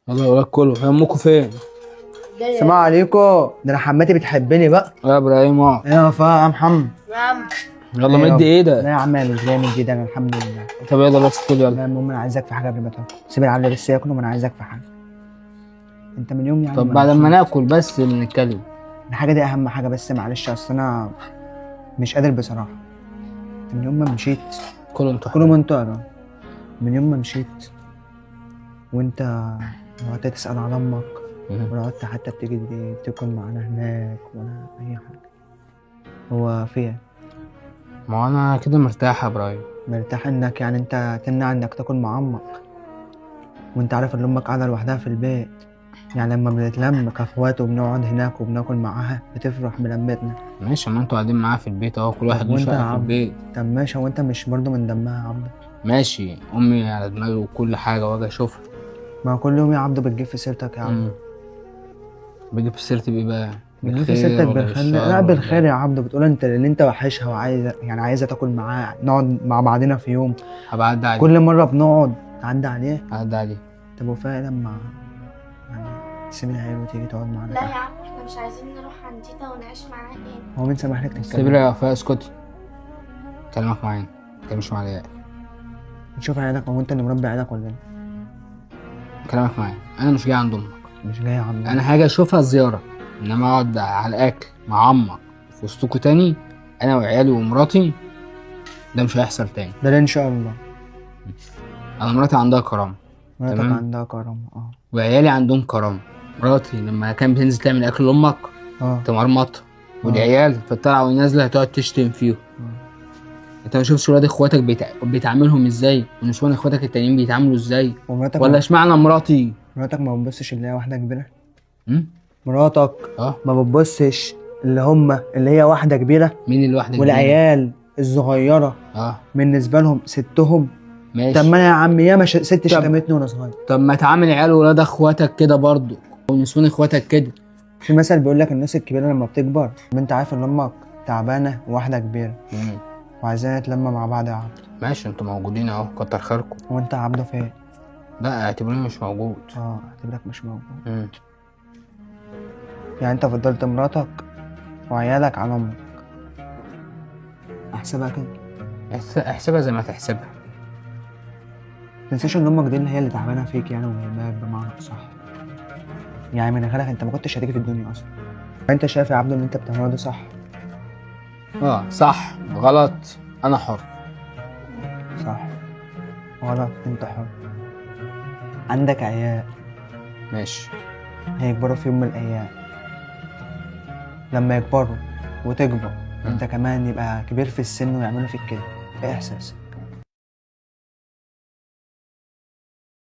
يلا يا ولاد كله، هي امكم فين؟ السلام عليكم. ده انا حماتي بتحبني بقى. يا ابراهيم اقعد. ايه يا وفاء يا محمد؟ نعم. يلا إيه مد لا ايدك. يا عم، انا مش جاي من جديد، انا الحمد لله. طب يلا بس كل يلا. لا المهم انا عايزك في حاجه قبل ما تاكل. سيب العيال بس ياكلوا وانا عايزك في حاجه. انت من يوم يعني طب ما بعد ما مشيت. ناكل بس نتكلم. الحاجه دي اهم حاجه، بس معلش اصل انا مش قادر بصراحه. انت من يوم ما مشيت كلوا انتوا كلوا منطقه بقى. من يوم ما مشيت وانت قعدت تسال على امك ولا قعدت حتى بتيجي تاكل معانا هناك ولا اي حاجه. هو فين؟ ما هو انا كده مرتاح يا ابراهيم. مرتاح انك يعني انت تمنع انك تاكل مع امك وانت عارف ان امك قاعده لوحدها في البيت. يعني لما بنتلم كاخوات وبنقعد هناك وبناكل معاها بتفرح بلمتنا. ماشي، ما انتوا قاعدين معايا في البيت اهو، كل واحد طب له وانت يا شقه في عم؟ البيت. طب ماشي، وانت مش برضه من دمها يا عبده؟ ماشي، امي على دماغي وكل حاجه واجي اشوفها. ما كل يوم يا عبده بتجيب في سيرتك يا عم. بيجي في سيرتي بايه بقى؟ بتجيب في بالخير سيرتك ولا بالخير. بالشر لا ولا بالخير يا عبده، بتقول انت ان انت وحشها وعايزه يعني عايزه تاكل معاها، نقعد مع بعضنا في يوم. هبقى اعدي عليه. كل مره بنقعد تعدي عليه. هعدي عليه. طب وفاء لما يعني تسيب العيال وتيجي تقعد معانا لا تحت. يا عم، احنا مش عايزين نروح عند تيتا ونعيش معاها تاني. هو مين سامح لك تتكلم؟ سيبي يا وفاء، اسكتي. كلامك معايا، ما تكلمش مع العيال. تشوف عيالك او انت اللي مربي عيالك ولا ايه؟ كلامك معايا، انا مش جاي عند امك. مش جاي يا عم. انا هاجي اشوفها زياره، انما اقعد على الاكل مع عمك في وسطكوا تاني انا وعيالي ومراتي، ده مش هيحصل تاني. ده ليه ان شاء الله. انا مراتي عندها كرامه، مراتك تمام. عندها كرم وعيالي عندهم كرامه. مراتي لما كان بتنزل تعمل اكل لامك تمرمط، والعيال في الطلعه والنازله هتقعد تشتم فيهم. انت ما شفتش ولاد اخواتك بيتعاملهم ازاي، ونسوان اخواتك التانيين بيتعاملوا ازاي؟ ومراتك ولا اشمعنى مراتي؟ مراتك ما بتبصش اللي هي واحده كبيره؟ امم مراتك ما بتبصش اللي هي واحده كبيره؟ مين اللي واحده كبيره؟ والعيال الصغيره بالنسبه لهم ستهم. ماشي. طب ما انا يا عم ياما ست شتمتني وانا صغير. طب ما تعامل عيال ولاد اخواتك كده برضو، ونسوان اخواتك كده. في مثل بيقول لك الناس الكبيره لما بتكبر، انت عارف ان امك تعبانه وواحده كبيره وعايزين نتلم مع بعض يا عبد. ماشي، انتوا موجودين اهو، كتر خيركم. وانت يا عبده فين؟ لا اعتبروني مش موجود. اعتبرك مش موجود. يعني انت فضلت مراتك وعيالك على امك. احسبها كده. احسبها زي ما تحسبها. متنساش ان امك دي اللي هي اللي تعبانه فيك يعني وجايباك بمعنى صح. يعني من غيرك انت ما كنتش هتيجي في الدنيا اصلا. انت شايف يا عبده ان انت بتعمله ده صح؟ صح غلط انا حر. صح غلط انت حر. عندك عيال ماشي، هيكبروا في يوم من الايام. لما يكبروا وتكبر انت كمان يبقى كبير في السن ويعملوا فيك كده، ايه احساسك؟